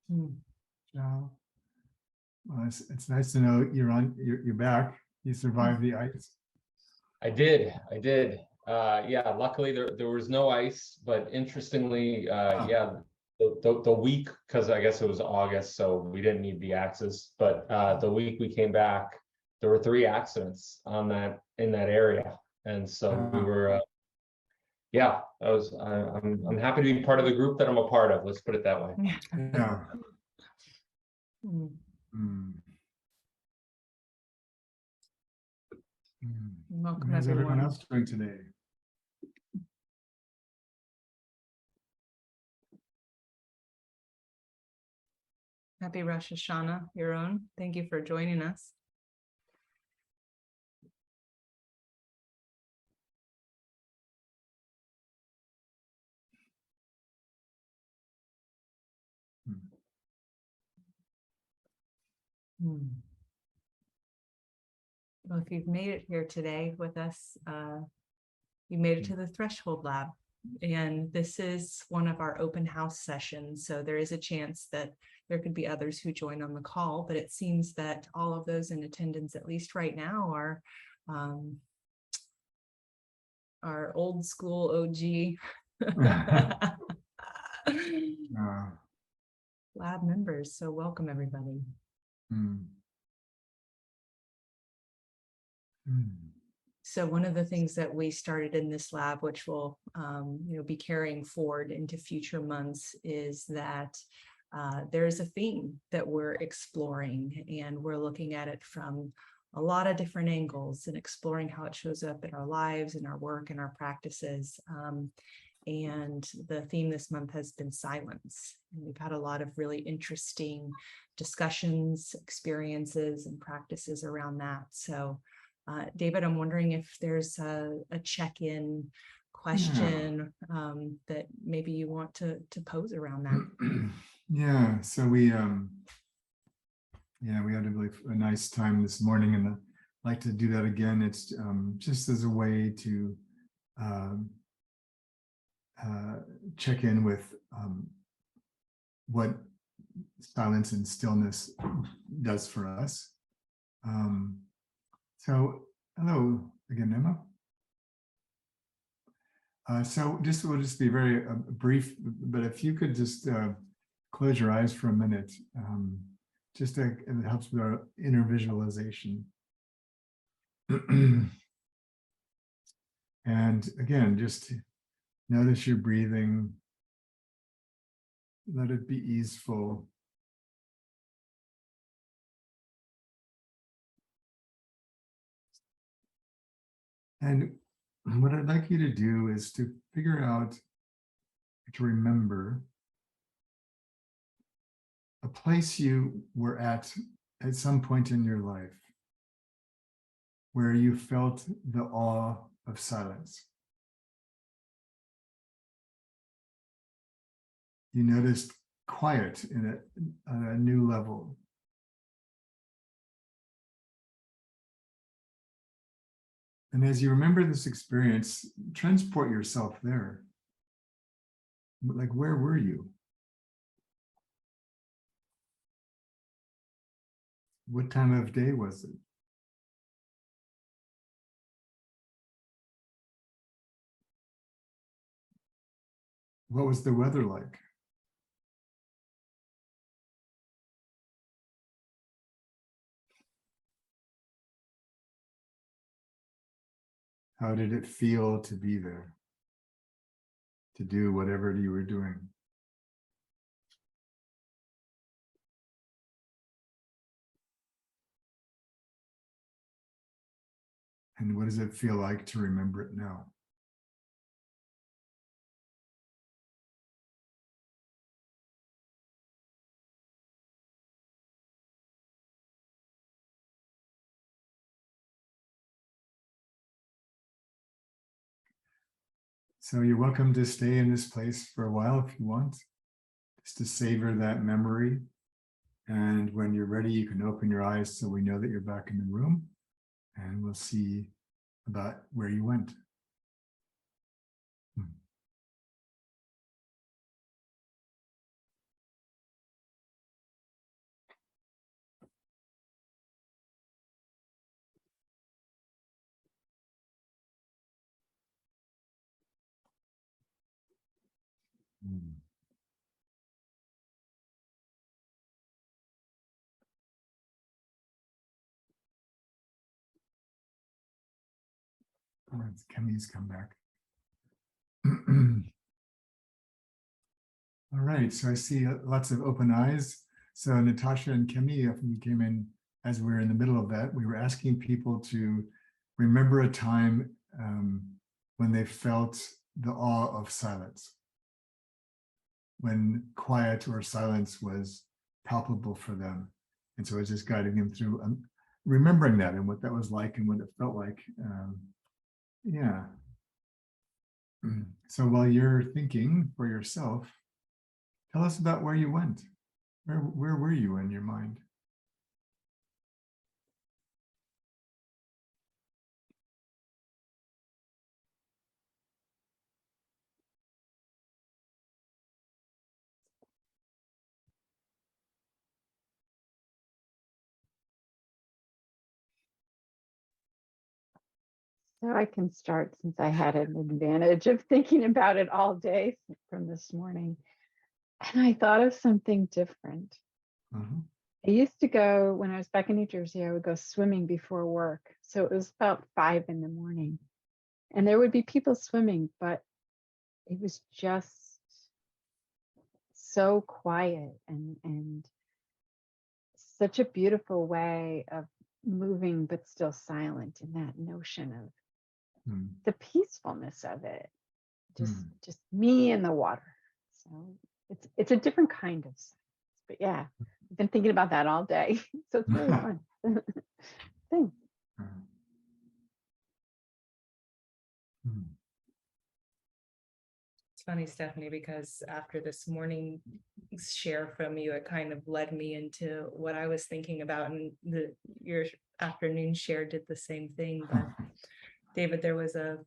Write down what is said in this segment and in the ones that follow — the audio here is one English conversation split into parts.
Ciao. Well, it's nice to know you're back. You survived the ice. I did. Yeah, luckily there was no ice, but interestingly, yeah, the week, because I guess it was August, so we didn't need the axes, but the week we came back, there were 3 accidents in that area. And so we were yeah, I'm happy to be part of the group that I'm a part of. Let's put it that way. Yeah. Welcome, How's everyone everyone. else doing today? Happy Rosh Hashanah, your own. Thank you for joining us. Well, if you've made it here today with us, you made it to the Threshold Lab. And this is one of our open house sessions. So there is a chance that there could be others who join on the call, but it seems that all of those in attendance, at least right now, are our old school OG lab members. So welcome, everybody. So one of the things that we started in this lab, which will be carrying forward into future months, is that there is a theme that we're exploring, and we're looking at it from a lot of different angles and exploring how it shows up in our lives, in our work, and our practices. And the theme this month has been silence. And we've had a lot of really interesting discussions, experiences, and practices around that. So David, I'm wondering if there's a check-in question that maybe you want to pose around that. Yeah, so we had a nice time this morning, and I'd like to do that again. It's just as a way to check in with what silence and stillness does for us. So hello again, Emma. So we'll just be very brief, but if you could just close your eyes for a minute, it helps with our inner visualization. And again, just notice your breathing. Let it be easeful. And what I'd like you to do is to figure out, to remember a place you were at some point in your life where you felt the awe of silence. You noticed quiet on a new level. And as you remember this experience, transport yourself there. Like, where were you? What time of day was it? What was the weather like? How did it feel to be there? To do whatever you were doing? And what does it feel like to remember it now? So you're welcome to stay in this place for a while if you want, just to savor that memory. And when you're ready, you can open your eyes so we know that you're back in the room, and we'll see about where you went. Mm. Oh, it's Kemi's come back. All right, so I see lots of open eyes. So Natasha and Kemi, if you came in as we were in the middle of that, we were asking people to remember a time when they felt the awe of silence, when quiet or silence was palpable for them. And so I was just guiding them through remembering that and what that was like and what it felt like. Yeah. So while you're thinking for yourself, tell us about where you went. Where were you in your mind? So I can start since I had an advantage of thinking about it all day from this morning. And I thought of something different. Uh-huh. I used to go, when I was back in New Jersey, I would go swimming before work. So it was about 5 in the morning. And there would be people swimming, but it was just so quiet and such a beautiful way of moving, but still silent in that notion of the peacefulness of it. Just me and the water. So it's a different kind of silence. But yeah, I've been thinking about that all day. So it's really fun. Thanks. It's funny, Stephanie, because after this morning share from you, it kind of led me into what I was thinking about, and your afternoon share did the same thing. But David, there was a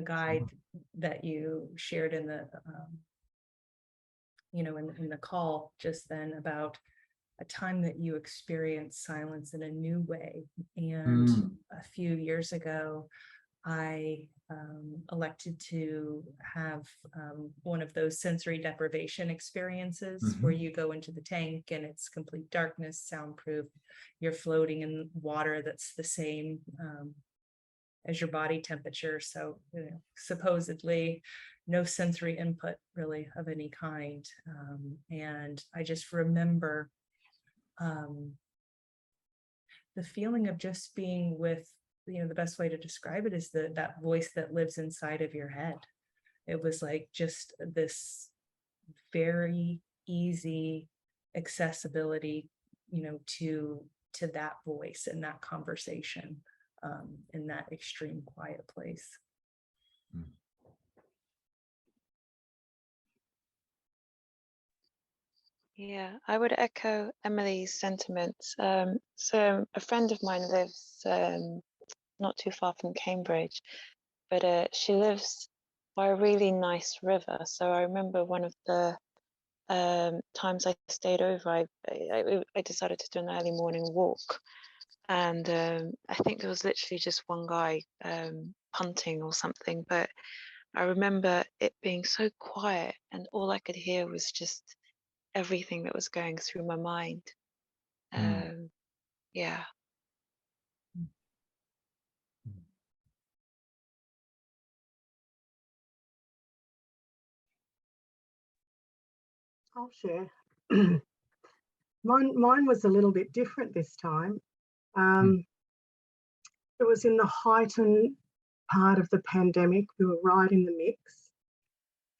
guide that you shared in the in the call just then about a time that you experienced silence in a new way. And a few years ago, I elected to have one of those sensory deprivation experiences where you go into the tank and it's complete darkness, soundproof. You're floating in water that's the same as your body temperature. So supposedly no sensory input really of any kind. And I just remember the feeling of just being with, the best way to describe it is that voice that lives inside of your head. It was like just this very easy accessibility, to that voice and that conversation in that extreme quiet place. Yeah, I would echo Emily's sentiments. So a friend of mine lives not too far from Cambridge, but she lives by a really nice river. So I remember one of the times I stayed over, I decided to do an early morning walk, and I think there was literally just one guy punting or something, but I remember it being so quiet and all I could hear was just everything that was going through my mind. Yeah. I'll share. Mine was a little bit different this time. It was in the heightened part of the pandemic. We were right in the mix.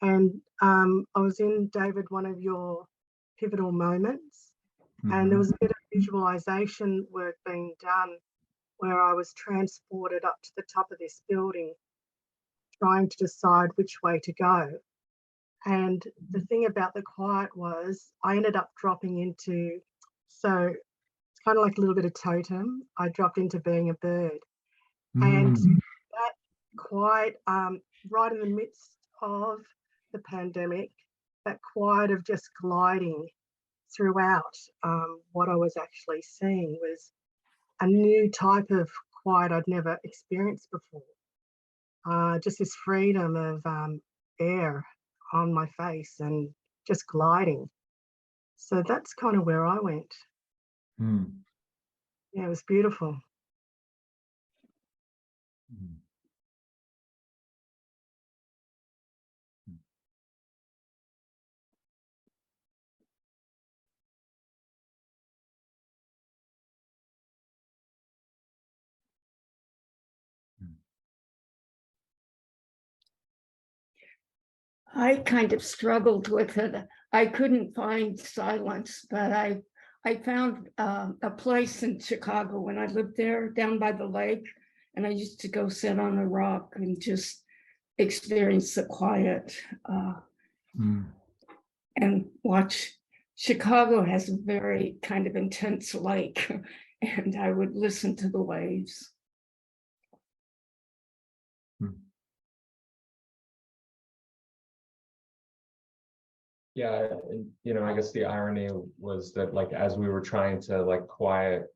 And I was in, David, one of your pivotal moments. And there was a bit of visualization work being done where I was transported up to the top of this building, trying to decide which way to go. And the thing about the quiet was I ended up dropping into, so it's kind of like a little bit of totem. I dropped into being a bird. And that quiet, right in the midst of the pandemic, that quiet of just gliding throughout, what I was actually seeing was a new type of quiet I'd never experienced before. Just this freedom of air on my face and just gliding. So that's kind of where I went. Hmm. Yeah, it was beautiful. Hmm. I kind of struggled with it. I couldn't find silence, but I found a place in Chicago when I lived there down by the lake, and I used to go sit on a rock and just experience the quiet Hmm. and watch. Chicago has a very kind of intense lake, and I would listen to the waves. Yeah, and, you know, I guess the irony was that like as we were trying to like quiet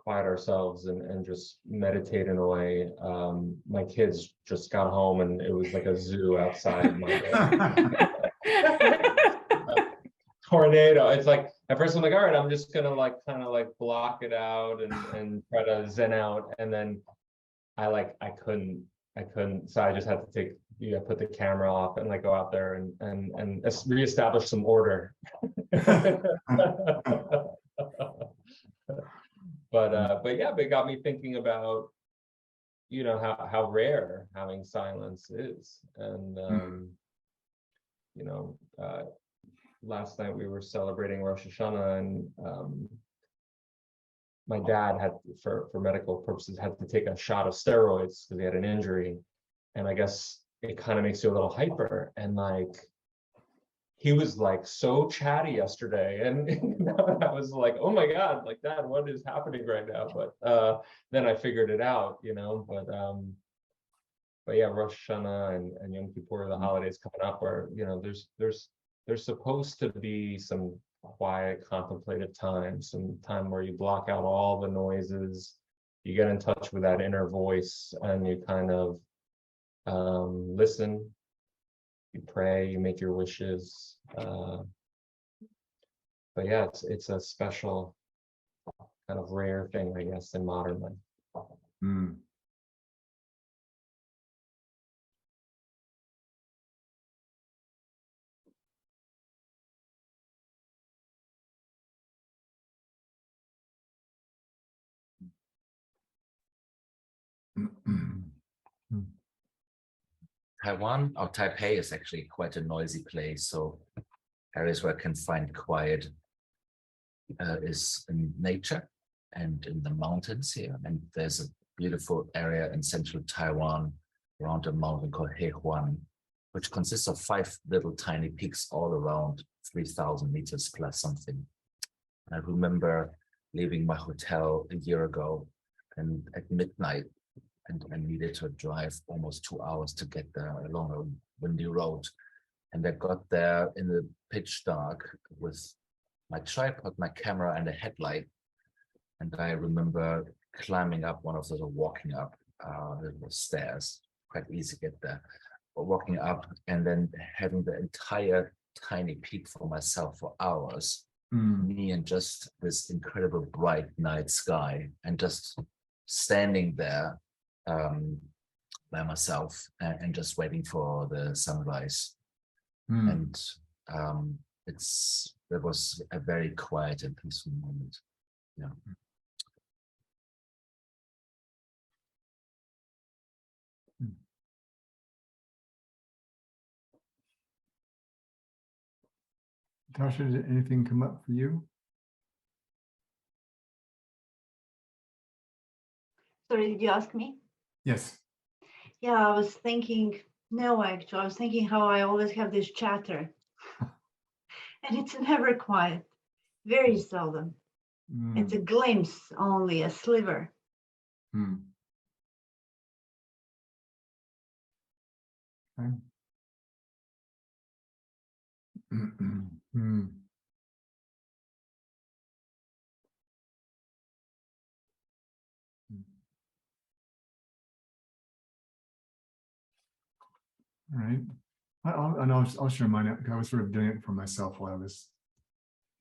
ourselves and just meditate in a way, my kids just got home and it was like a zoo outside my tornado. It's like at first I'm like, all right, I'm just gonna like kind of like block it out and try to zen out, and then I couldn't, so I just had to put the camera off and like go out there and reestablish some order. But yeah, it got me thinking about, you know, how rare having silence is. And you know, last night we were celebrating Rosh Hashanah, and my dad had, for medical purposes, had to take a shot of steroids because he had an injury. And I guess it kind of makes you a little hyper. And like, he was like so chatty yesterday. And I was like, oh my God, like, Dad, what is happening right now? But then I figured it out, you know, but yeah, Rosh Hashanah and Yom Kippur, the holidays coming up, where, you know, there's supposed to be some quiet, contemplative time, some time where you block out all the noises, you get in touch with that inner voice, and you kind of listen, you pray, you make your wishes. But yeah, it's a special kind of rare thing, I guess, in modern life. Hmm. Taiwan or Taipei is actually quite a noisy place. So areas where I can find quiet is in nature and in the mountains here. And there's a beautiful area in central Taiwan around a mountain called Heihuan, which consists of 5 little tiny peaks all around 3,000 meters plus something. I remember leaving my hotel a year ago, and at midnight, and I needed to drive almost 2 hours to get there along a windy road. And I got there in the pitch dark with my tripod, my camera, and a headlight. And I remember climbing up one of those, walking up the stairs, quite easy to get there, but walking up and then having the entire tiny peak for myself for hours, me and just this incredible bright night sky, and just standing there by myself and just waiting for the sunrise. And it was a very quiet and peaceful moment. Yeah. Tasha, did anything come up for you? Sorry, did you ask me? Yes. Yeah, I was thinking, no, actually, I was thinking how I always have this chatter. And it's never quiet, very seldom. It's a glimpse only, a sliver. Okay. All right. I'll share mine. I was sort of doing it for myself while I was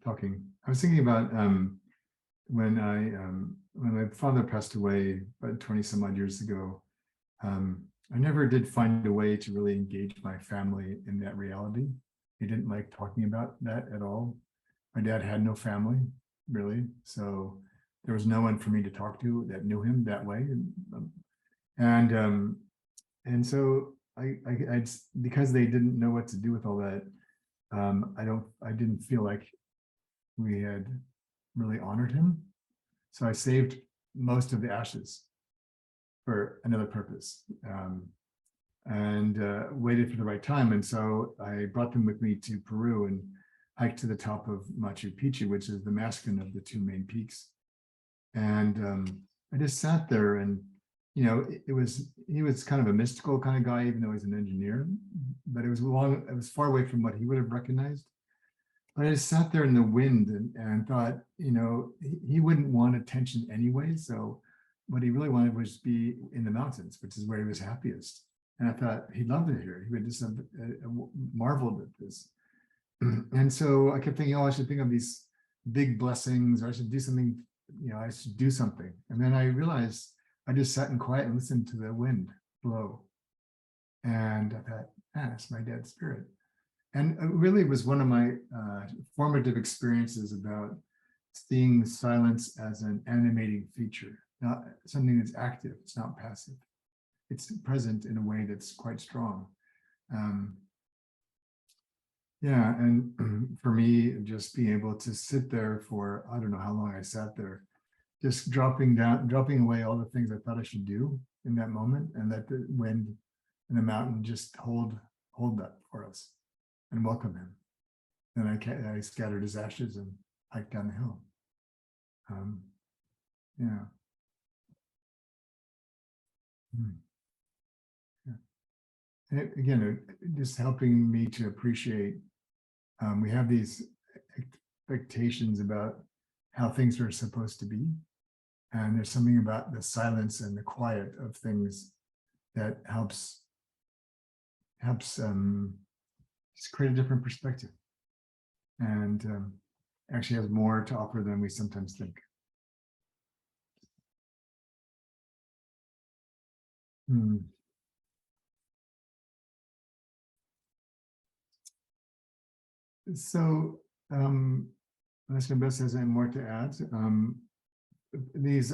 talking. I was thinking about when my father passed away about 20 some odd years ago. I never did find a way to really engage my family in that reality. He didn't like talking about that at all. My dad had no family, really, so there was no one for me to talk to that knew him that way. And so I because they didn't know what to do with all that, I didn't feel like we had really honored him. So I saved most of the ashes for another purpose, and waited for the right time. And so I brought them with me to Peru and hiked to the top of Machu Picchu, which is the masculine of the two main peaks. And I just sat there, and he was kind of a mystical kind of guy, even though he's an engineer, but it was far away from what he would have recognized. But I just sat there in the wind and thought, he wouldn't want attention anyway. So what he really wanted was to be in the mountains, which is where he was happiest. And I thought he'd love it here. He would just have marveled at this. And so I kept thinking, I should think of these big blessings, or I should do something, I should do something. And then I realized I just sat in quiet and listened to the wind blow. And I thought, it's my dad's spirit. And it really was one of my formative experiences about seeing silence as an animating feature, not something that's active. It's not passive. It's present in a way that's quite strong. And for me, just being able to sit there for, I don't know how long I sat there, just dropping away all the things I thought I should do in that moment, and let the wind and the mountain just hold that for us and welcome him. And I scattered his ashes and hiked down the hill. And again, just helping me to appreciate, we have these expectations about how things are supposed to be. And there's something about the silence and the quiet of things that helps just create a different perspective, and actually has more to offer than we sometimes think. So, unless anybody has any more to add, these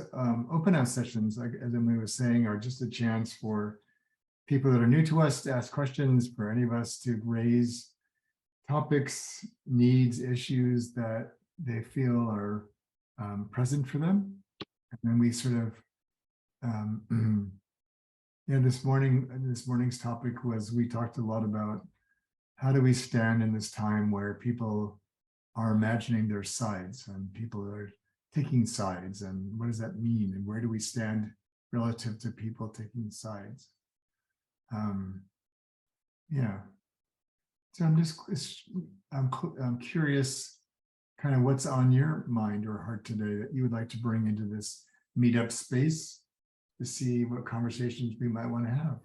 open house sessions, like as Emily was saying, are just a chance for people that are new to us to ask questions, for any of us to raise topics, needs, issues that they feel are present for them. And then we sort of, this morning's topic was, we talked a lot about how do we stand in this time where people are imagining their sides and people are taking sides, and what does that mean, and where do we stand relative to people taking sides? So I'm curious, kind of what's on your mind or heart today that you would like to bring into this meetup space to see what conversations we might want to have.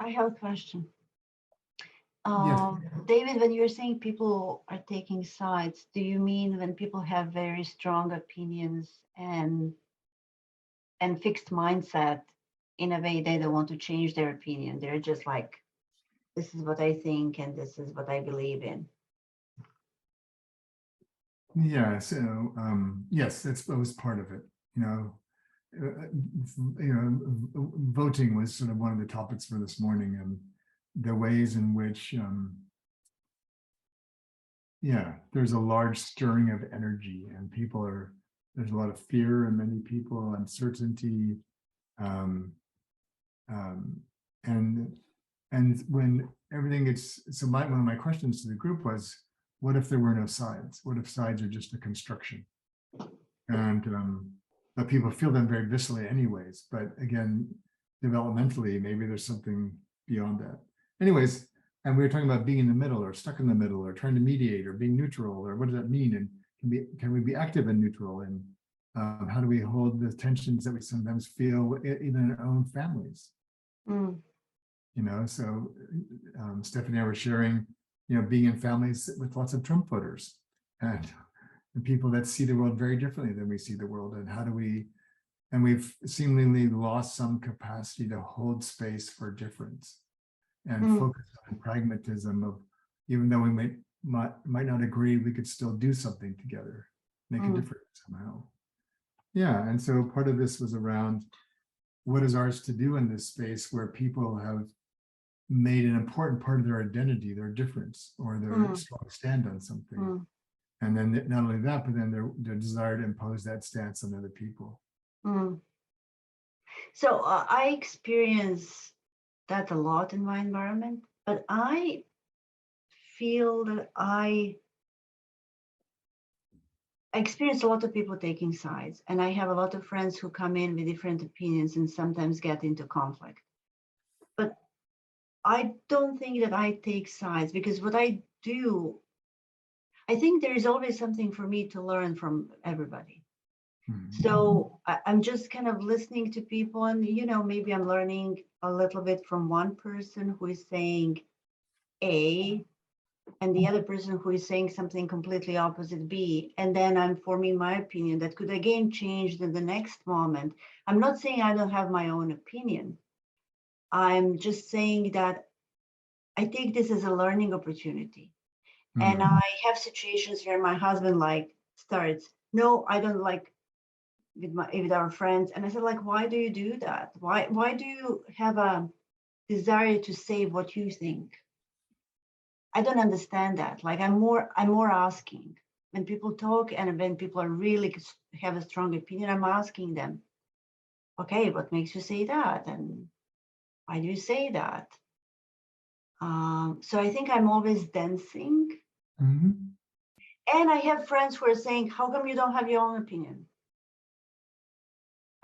I have a question. Yes. David, when you're saying people are taking sides, do you mean when people have very strong opinions and fixed mindset, in a way they don't want to change their opinion? They're just like, this is what I think and this is what I believe in. Yeah, so yes, that was part of it. Voting was sort of one of the topics for this morning, and the ways in which there's a large stirring of energy, and there's a lot of fear in many people, uncertainty, and when everything gets, one of my questions to the group was, what if there were no sides? What if sides are just a construction? And but people feel them very viscerally anyways. But again, developmentally, maybe there's something beyond that. Anyways, and we were talking about being in the middle or stuck in the middle or trying to mediate or being neutral, or what does that mean? And can we be active and neutral? And how do we hold the tensions that we sometimes feel even in our own families? Mm. You know, so Stephanie and I were sharing, you know, being in families with lots of Trump voters and people that see the world very differently than we see the world. And how do we, and we've seemingly lost some capacity to hold space for difference and focus on pragmatism of, even though we might not agree, we could still do something together, make a difference somehow. Yeah, and so part of this was around what is ours to do in this space where people have made an important part of their identity, their difference, or their strong stand on something. And then not only that, but then their desire to impose that stance on other people. So I experience that a lot in my environment, but I feel that I experience a lot of people taking sides, and I have a lot of friends who come in with different opinions and sometimes get into conflict. But I don't think that I take sides, because what I do, I think there is always something for me to learn from everybody. So I'm just kind of listening to people, and you know, maybe I'm learning a little bit from one person who is saying A, and the other person who is saying something completely opposite B, and then I'm forming my opinion that could again change in the next moment. I'm not saying I don't have my own opinion. I'm just saying that I take this as a learning opportunity. And I have situations where my husband like starts, no, I don't like with our friends. And I said, like, why do you do that? Why do you have a desire to say what you think? I don't understand that. Like, I'm more asking when people talk, and when people are really have a strong opinion, I'm asking them, okay, what makes you say that? And why do you say that? So I think I'm always dancing. And I have friends who are saying, how come you don't have your own opinion?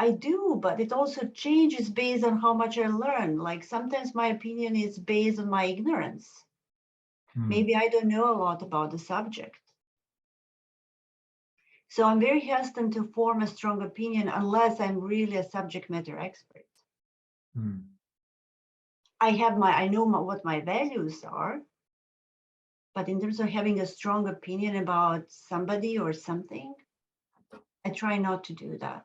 I do, but it also changes based on how much I learn. Like sometimes my opinion is based on my ignorance. Maybe I don't know a lot about the subject. So I'm very hesitant to form a strong opinion unless I'm really a subject matter expert. I know what my values are, but in terms of having a strong opinion about somebody or something, I try not to do that.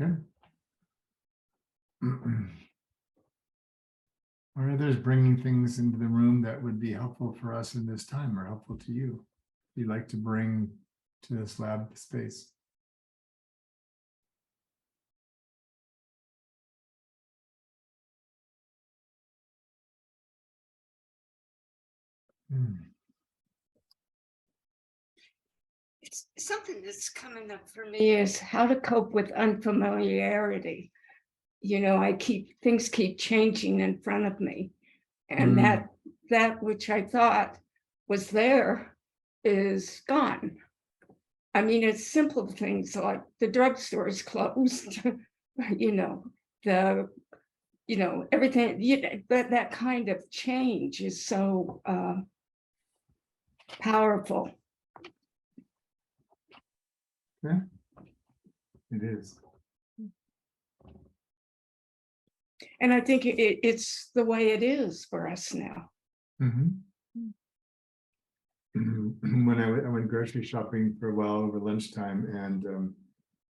Okay. Are others bringing things into the room that would be helpful for us in this time, or helpful to you? You'd like to bring to this lab space? It's something that's coming up for me is how to cope with unfamiliarity. You know, things keep changing in front of me, and that which I thought was there is gone. I mean, it's simple things like the drugstore is closed, everything, that kind of change is so powerful. Yeah, it is. And I think it's the way it is for us now. When I went grocery shopping for a while over lunchtime, and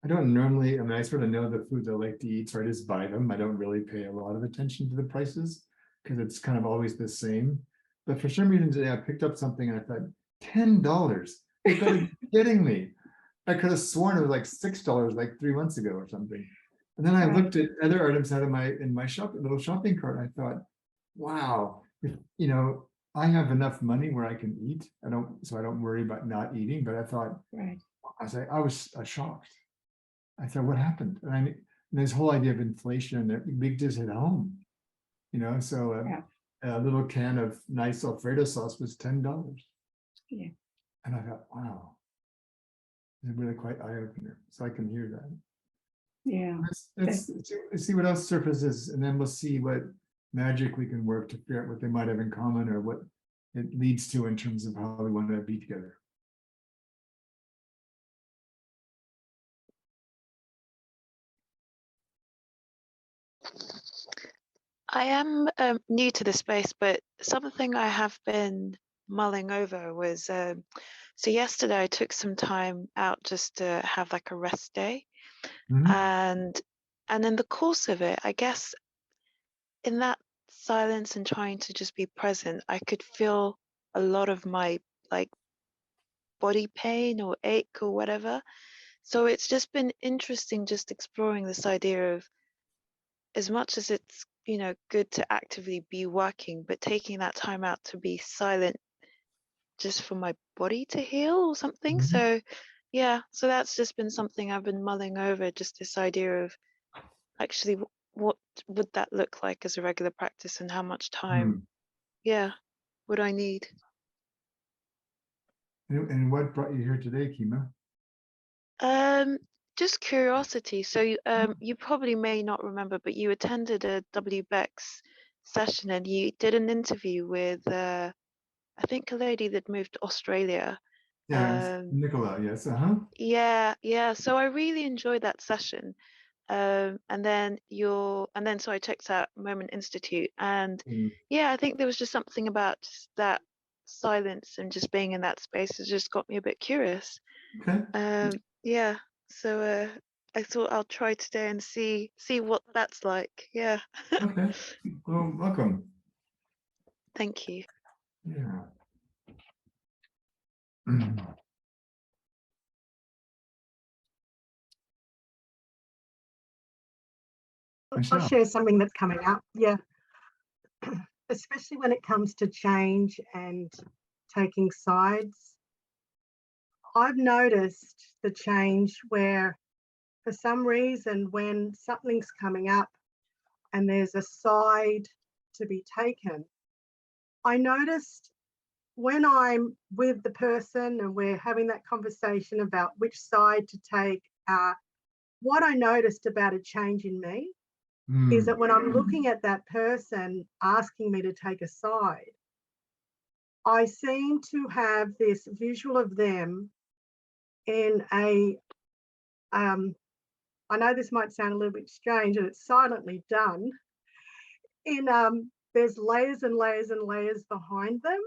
I don't normally, I sort of know the foods I like to eat, so I just buy them. I don't really pay a lot of attention to the prices because it's kind of always the same. But for some reason today I picked up something and I thought, $10? You've got to be kidding me. I could have sworn it was like $6 like 3 months ago or something. And then I looked at other items out of my little shopping cart. And I thought, wow, I have enough money where I can eat. I don't worry about not eating. But I thought, I was shocked. I thought, what happened? And this whole idea of inflation that big just hit home. So a little can of nice Alfredo sauce was $10. Yeah. And I thought, wow, it's really quite eye-opener. So I can hear that. Yeah. Let's see what else surfaces, and then we'll see what magic we can work to figure out what they might have in common or what it leads to in terms of how we want to be together. I am new to the space, but something I have been mulling over was so yesterday I took some time out just to have like a rest day, Mhm. and in the course of it, I guess in that silence and trying to just be present, I could feel a lot of my like body pain or ache or whatever. So it's just been interesting just exploring this idea of, as much as it's, you know, good to actively be working, but taking that time out to be silent just for my body to heal or something. Mhm. So yeah, so that's just been something I've been mulling over, just this idea of actually what would that look like as a regular practice and how much time, yeah, would I need? And what brought you here today, Kima? Um, just curiosity. So you probably may not remember, but you attended a W. Beck's session and you did an interview with I think a lady that moved to Australia. Yeah, Nicola, yes, uh-huh. Yeah. So I really enjoyed that session. And then so I checked out Moment Institute, and yeah, I think there was just something about just that silence and just being in that space has just got me a bit curious. Okay. Yeah. So I thought I'll try today and see what that's like. Yeah. Okay. Well, welcome. Thank you. Yeah. I'll Michelle. share something that's coming up. Yeah. Especially when it comes to change and taking sides. I've noticed the change where, for some reason, when something's coming up and there's a side to be taken, I noticed when I'm with the person and we're having that conversation about which side to take, what I noticed about a change in me is that when I'm looking at that person asking me to take a side, I seem to have this visual of them in a, I know this might sound a little bit strange and it's silently done, in there's layers and layers and layers behind them.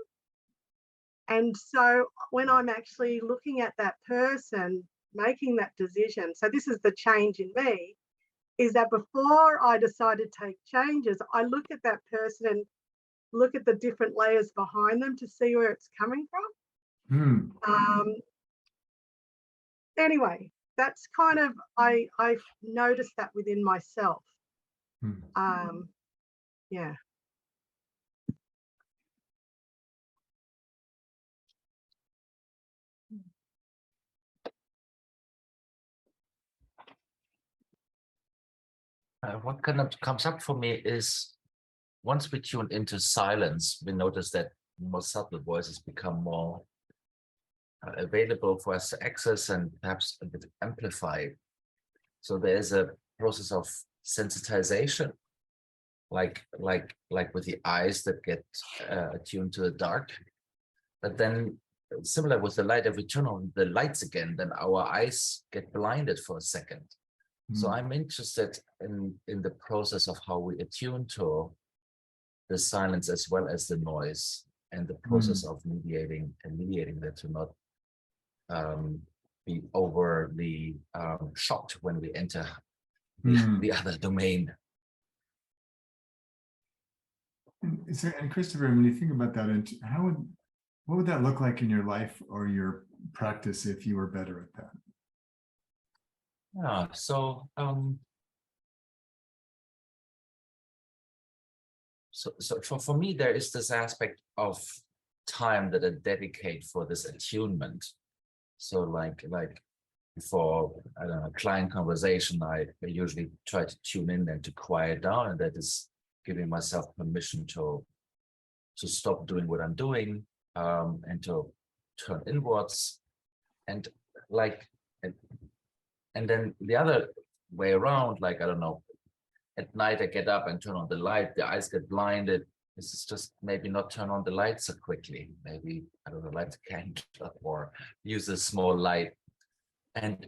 And so when I'm actually looking at that person making that decision, so this is the change in me, is that before I decide to take changes, I look at that person and look at the different layers behind them to see where it's coming from. Anyway, that's kind of, I've noticed that within myself. Yeah. What kind of comes up for me is once we tune into silence, we notice that more subtle voices become more available for us to access and perhaps a bit amplified. So there is a process of sensitization, like with the eyes that get attuned to the dark. But then similar with the light, if we turn on the lights again, then our eyes get blinded for a second. So I'm interested in the process of how we attune to the silence as well as the noise, and the process of mediating that to not be overly shocked when we enter the other domain. And Christopher, when you think about that, what would that look like in your life or your practice if you were better at that? Yeah, so for me, there is this aspect of time that I dedicate for this attunement. So like for, I don't know, client conversation, I usually try to tune in and to quiet down, and that is giving myself permission to stop doing what I'm doing, and to turn inwards, and like, and then the other way around, like, I don't know, at night I get up and turn on the light, the eyes get blinded. This is just maybe not turn on the light so quickly. Maybe, I don't know, light a candle or use a small light, and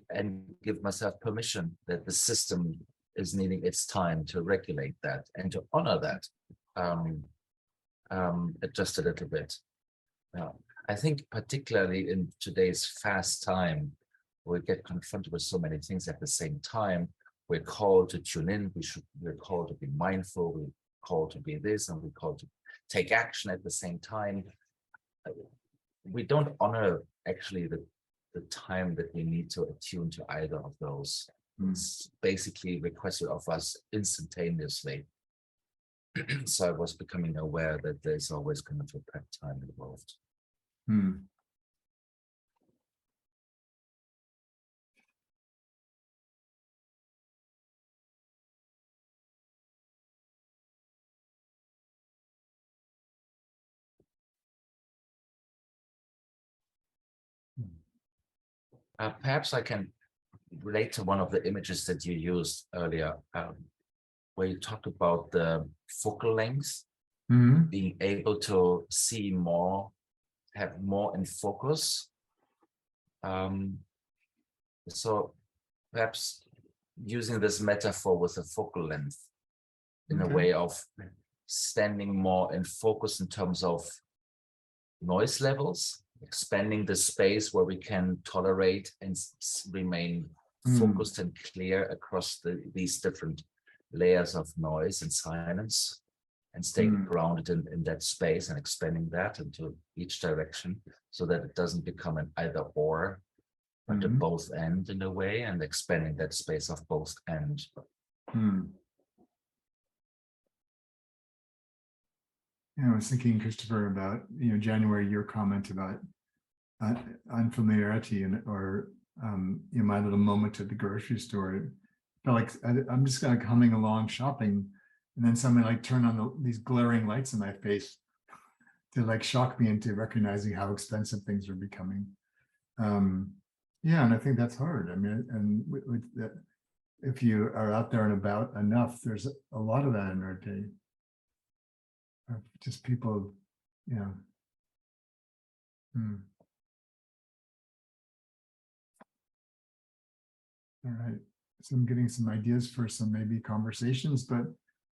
give myself permission that the system is needing its time to regulate that and to honor that. Just a little bit. I think particularly in today's fast time, we get confronted with so many things at the same time. We're called to tune in. We're called to be mindful. We're called to be this, and we're called to take action at the same time. We don't honor actually the time that we need to attune to either of those. It's basically requested of us instantaneously. So I was becoming aware that there's always kind of a prep time involved. Perhaps I can relate to one of the images that you used earlier, where you talked about the focal length, being able to see more, have more in focus. So perhaps using this metaphor with a focal length in a way of standing more in focus in terms of noise levels, expanding the space where we can tolerate and remain focused and clear across these different layers of noise and silence, and staying grounded in that space and expanding that into each direction so that it doesn't become an either or, but a both end in a way, and expanding that space of both end. Yeah, I was thinking, Christopher, about, January, your comment about unfamiliarity or my little moment at the grocery store. It felt like I'm just kind of coming along shopping, and then somebody like turn on these glaring lights in my face to like shock me into recognizing how expensive things are becoming. Yeah, and I think that's hard. I mean, and with that, if you are out there and about enough, there's a lot of that in our day. Just people, All right, so I'm getting some ideas for some maybe conversations, but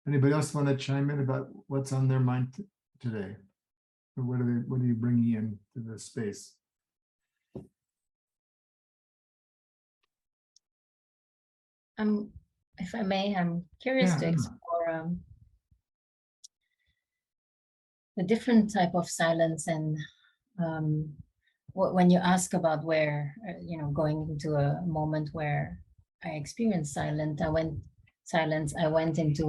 anybody else want to chime in about what's on their mind today? Or what are you bringing in to the space? If I may, I'm curious to explore the different type of silence, and when you ask about where, going into a moment where I experienced silence, I went into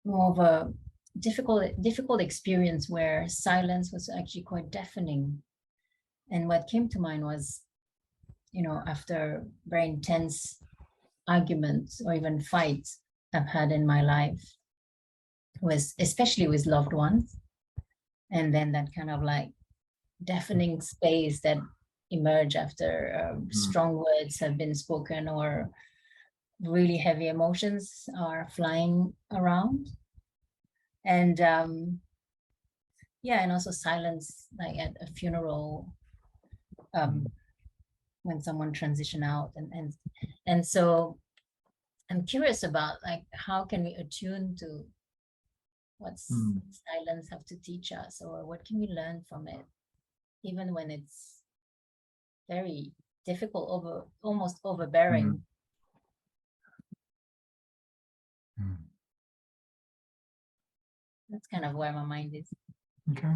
more of a difficult experience where silence was actually quite deafening. And what came to mind was, after very intense arguments or even fights I've had in my life, especially with loved ones, and then that kind of like deafening space that emerge after strong words have been spoken or really heavy emotions are flying around. And and also silence, like at a funeral, when someone transition out, and so I'm curious about, like, how can we attune to what's silence have to teach us, or what can we learn from it, even when it's very difficult, almost overbearing. That's kind of where my mind is. Okay.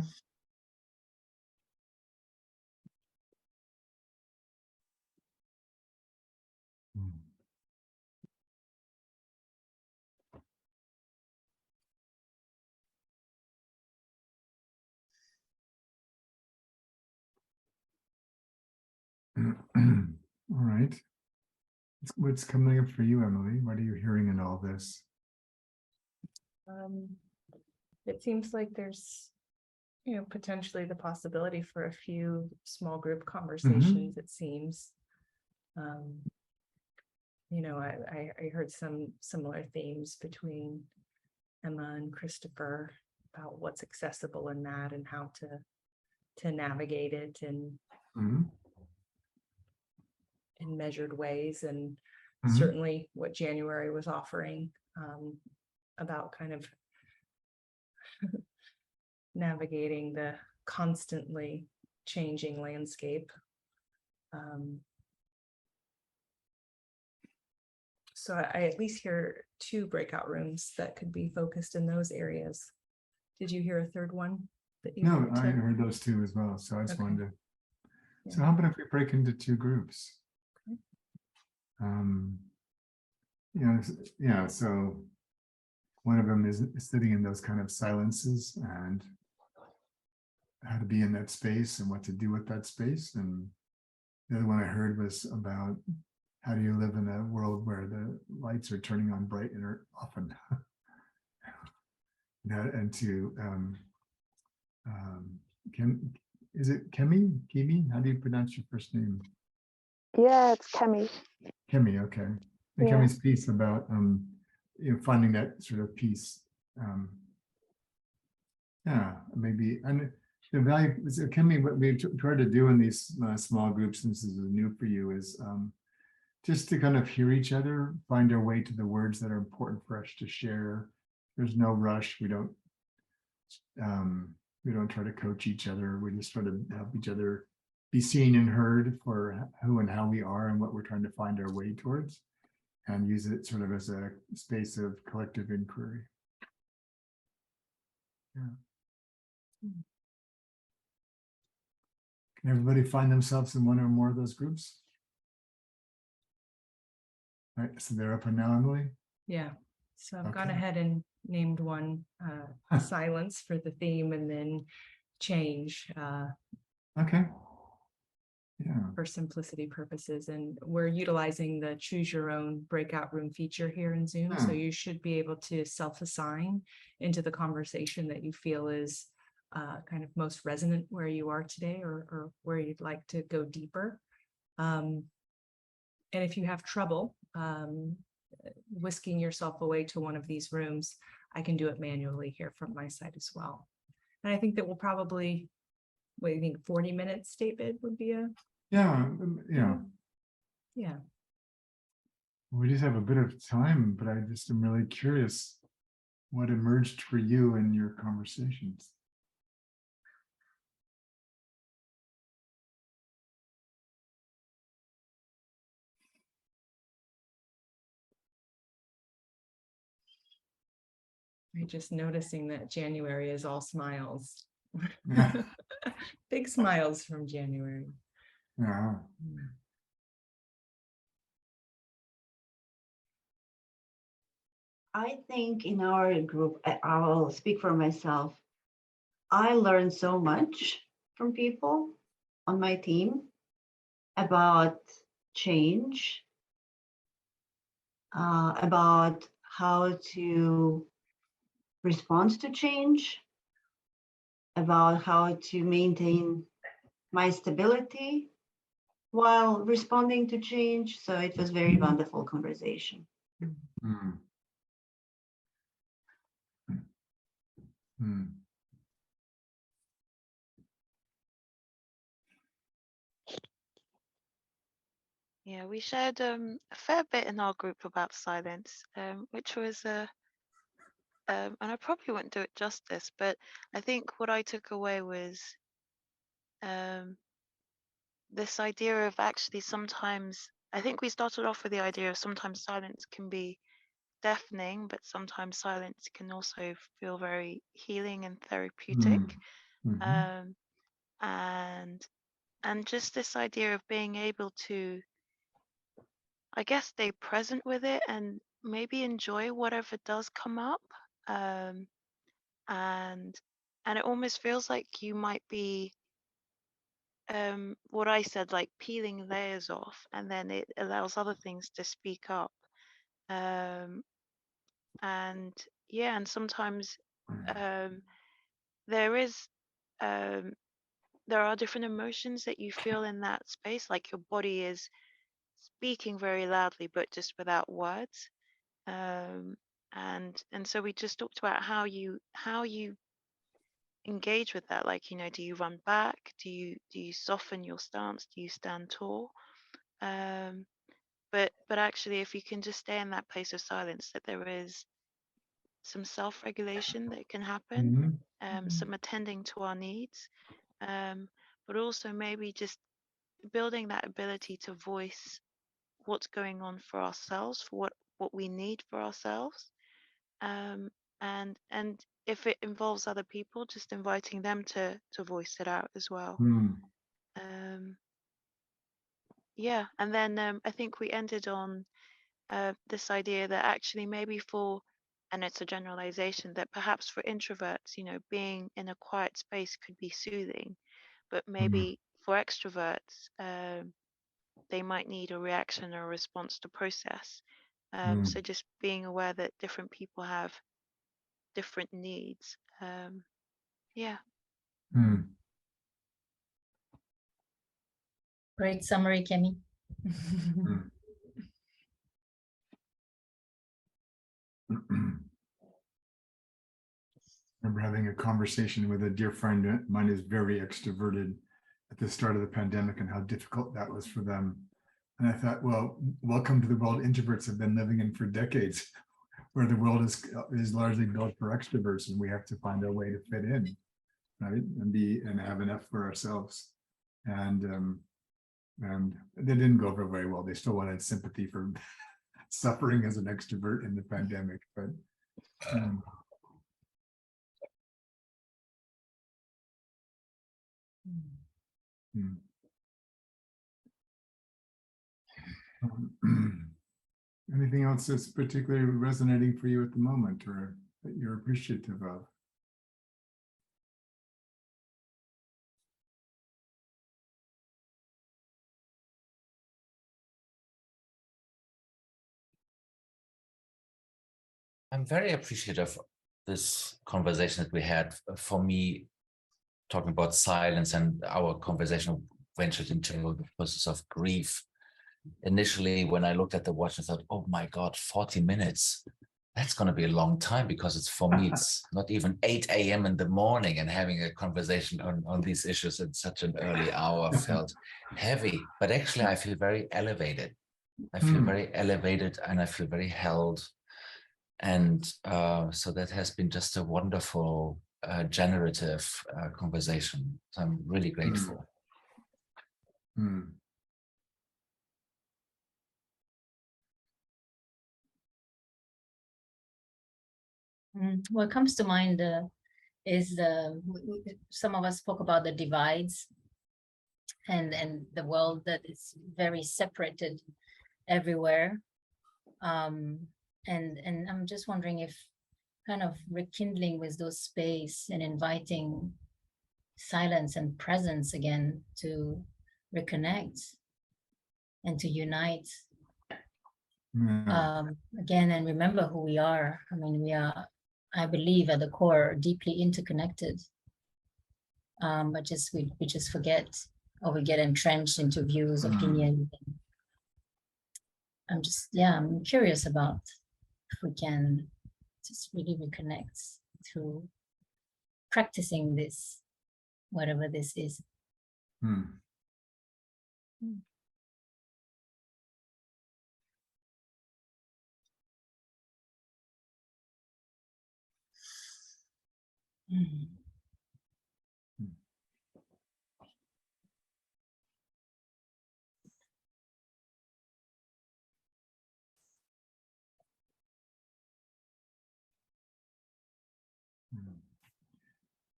All right. What's coming up for you, Emily? What are you hearing in all this? It seems like there's potentially the possibility for a few small group conversations, it seems. I heard some similar themes between Emma and Christopher about what's accessible in that and how to navigate it in measured ways, and certainly what January was offering about kind of navigating the constantly changing landscape. So I at least hear 2 breakout rooms that could be focused in those areas. Did you hear a third one that you No, wanted I to? heard those 2 as well. So I just Okay. wanted to. Yeah. So how about if we break into 2 groups? So one of them is sitting in those kind of silences and how to be in that space and what to do with that space. And the other one I heard was about how do you live in a world where the lights are turning on bright and often. And to is it Kemi? How do you pronounce your first name? Yeah, it's Kemi. Kemi, okay. And Yeah. Kemi's piece about finding that sort of peace. Maybe, and the value, so Kemi, what we try to do in these small groups, and this is new for you, is just to kind of hear each other, find our way to the words that are important for us to share. There's no rush. We don't try to coach each other. We just try to help each other be seen and heard for who and how we are and what we're trying to find our way towards, and use it sort of as a space of collective inquiry. Yeah. Can everybody find themselves in one or more of those groups? All right, so they're open now, Emily? Yeah. So I've gone Okay. ahead and named one silence for the theme, and then change Okay. Yeah. for simplicity purposes. And we're utilizing the choose your own breakout room feature here in Zoom. So you should be able to self-assign into the conversation that you feel is kind of most resonant where you are today, or where you'd like to go deeper. And if you have trouble whisking yourself away to one of these rooms, I can do it manually here from my side as well. And I think that we'll probably, what do you think, 40 minutes, David, would be a... Yeah. Yeah. We just have a bit of time, but I just am really curious what emerged for you in your conversations. I'm just noticing that January is all smiles. Yeah. Big smiles from January. Yeah. I think in our group, I will speak for myself. I learned so much from people on my team about change, about how to respond to change, about how to maintain my stability while responding to change. So it was very wonderful conversation. Mm. Mm. Yeah, we shared a fair bit in our group about silence, which was and I probably wouldn't do it justice, but I think what I took away was this idea of actually sometimes, I think we started off with the idea of sometimes silence can be deafening, but sometimes silence can also feel very healing and therapeutic. Mm-hmm. And just this idea of being able to, I guess, stay present with it and maybe enjoy whatever does come up. And it almost feels like you might be what I said, like peeling layers off, and then it allows other things to speak up. And yeah, and sometimes there is there are different emotions that you feel in that space, like your body is speaking very loudly, but just without words. And so we just talked about how you engage with that. Like, do you run back? Do you soften your stance? Do you stand tall? But actually, if you can just stay in that place of silence, that there is some self-regulation that can happen, some attending to our needs, but also maybe just building that ability to voice what's going on for ourselves, for what we need for ourselves, and if it involves other people, just inviting them to voice it out as well. Yeah, and then I think we ended on this idea that actually maybe and it's a generalization, that perhaps for introverts, being in a quiet space could be soothing, but maybe for extroverts, they might need a reaction or a response to process. So just being aware that different people have different needs. Yeah. Great summary, Kemi. I remember having a conversation with a dear friend of mine who's very extroverted at the start of the pandemic and how difficult that was for them. And I thought, well, welcome to the world introverts have been living in for decades, where the world is largely built for extroverts, and we have to find our way to fit in, right? And have enough for ourselves. And they didn't go over very well. They still wanted sympathy for suffering as an extrovert in the pandemic, but anything else that's particularly resonating for you at the moment, or that you're appreciative of? I'm very appreciative of this conversation that we had. For me, talking about silence, and our conversation ventured into the process of grief. Initially, when I looked at the watch, I thought, oh my God, 40 minutes. That's going to be a long time, because for me, it's not even 8 a.m. in the morning, and having a conversation on these issues at such an early hour felt heavy. But actually, I feel very elevated. I feel very elevated, and I feel very held. And so that has been just a wonderful, generative conversation. So I'm really grateful. What comes to mind is some of us spoke about the divides and the world that is very separated everywhere. And I'm just wondering if kind of rekindling with those space and inviting silence and presence again to reconnect and to unite again and remember who we are. I mean, we are, I believe, at the core deeply interconnected, but we just forget, or we get entrenched into views, opinions. I'm curious about if we can just really reconnect through practicing this, whatever this is.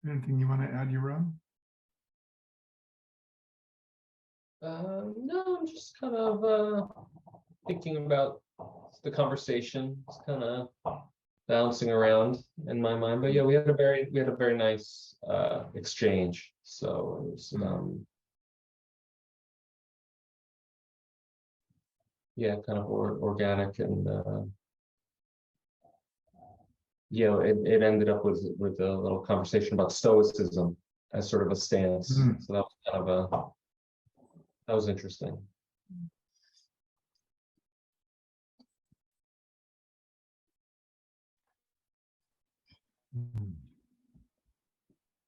Anything you want to add, Yaron? No, I'm just kind of thinking about the conversation. It's kind of bouncing around in my mind. But yeah, we had a very nice exchange. So it was yeah, kind of organic, and it ended up with a little conversation about stoicism as sort of a stance. Mm. So that was kind of that was interesting.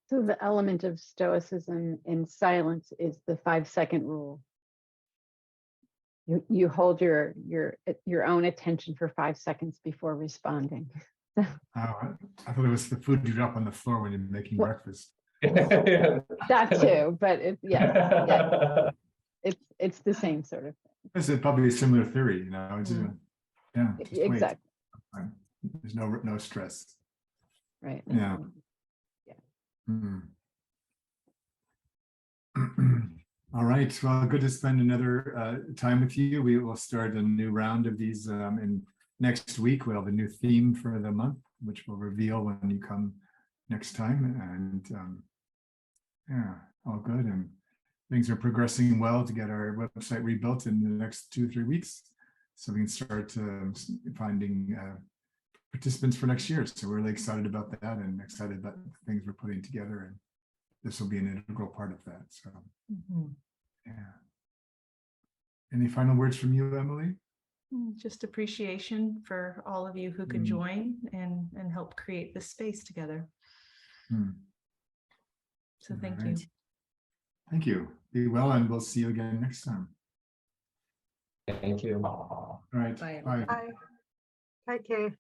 So the element of stoicism in silence is the 5-second rule. You hold your own attention for 5 seconds before responding. Oh, I thought it was the food you drop on the floor when you're making Well, breakfast. That too, but yeah, it's the same sort of It's probably a similar theory, you know. It's yeah, thing. just wait. Exactly. There's no stress. Right. Yeah. Yeah. All right. Well, good to spend another time with you. We will start a new round of these in next week. We'll have a new theme for the month, which we'll reveal when you come next time. And yeah, all good. And things are progressing well to get our website rebuilt in the next 2-3 weeks, so we can start finding participants for next year. So we're really excited about that and excited about the things we're putting together. And this will be an integral part of that. So yeah. Any final words from you, Emily? Just appreciation for all of you who could join and help create this space together. So thank you. Thank you. Be well, and we'll see you again next time. Thank you. All right. Bye. Bye. Bye. Take care.